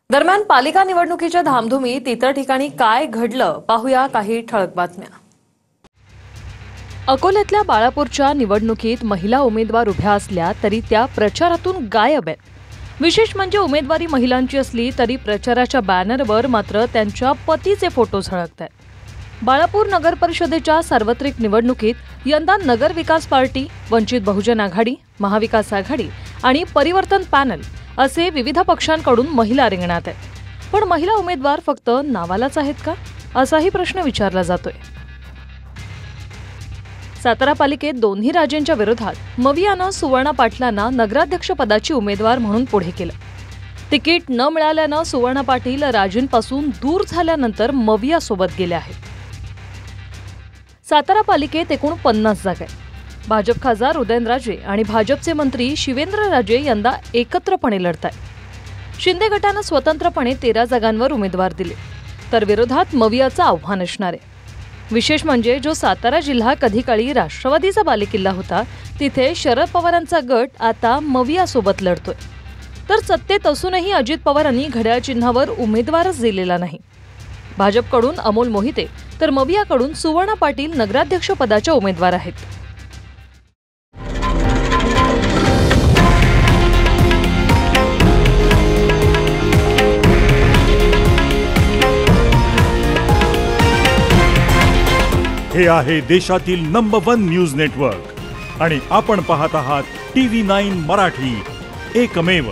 दरम्यान पालिका निवडणुकीच्या धामधुमीत इतर ठिकाणी काय घडलं पाहूया काही ठळक बातम्या। अकोल्यातल्या बाळापूरच्या निवडणुकीत महिला उमेदवार उभ्या असल्या तरी त्या प्रचारातून गायब आहेत। विशेष म्हणजे उमेदवारी महिलांची असली तरी प्रचाराच्या बॅनरवर मात्र त्यांच्या पतीचे फोटो झळकतात। बाळापूर नगर परिषदेच्या सार्वत्रिक निवडणुकीत यंदा नगर विकास पार्टी, वंचित बहुजन आघाडी, महाविकास आघाडी आणि परिवर्तन पॅनल असे विविध पक्षांकडून महिला रिंगणात आहेत। पण महिला उमेदवार फक्त नावालाच आहेत का, असाही प्रश्न विचारला जातोय। सातारा पालिकेत दोन्ही राजेंच्या विरोधात मवियानं सुवर्णा पाटलांना नगराध्यक्ष पदाची उमेदवार म्हणून पुढे केलं। तिकीट न मिळाल्यानं सुवर्णा पाटील राजेंपासून दूर झाल्यानंतर मविया सोबत गेले आहेत। सातारा पालिकेत एकूण 50 जागा आहेत। भाजप खासदार उदयनराजे आणि भाजपचे मंत्री शिवेंद्रराजे यंदा एकत्रपणे लढतायत। शिंदे गटानं स्वतंत्रपणे 13 जागांवर उमेदवार दिले, तर विरोधात मवियाचं आव्हान असणार आहे। विशेष म्हणजे जो सातारा जिल्हा कधी काळी राष्ट्रवादीचा बालेकिल्ला होता, तिथे शरद पवारांचा गट आता मवियासोबत लढतोय। तर सत्तेत असूनही अजित पवारांनी घड्याळ चिन्हावर उमेदवारच दिलेला नाही। भाजपकडून अमोल मोहिते तर मवियाकडून सुवर्णा पाटील नगराध्यक्ष पदाच्या उमेदवार आहेत। हे आहे देशातील नंबर 1 न्यूज नेटवर्क आणि आपण पाहत आहात TV9 मराठी, एकमेव।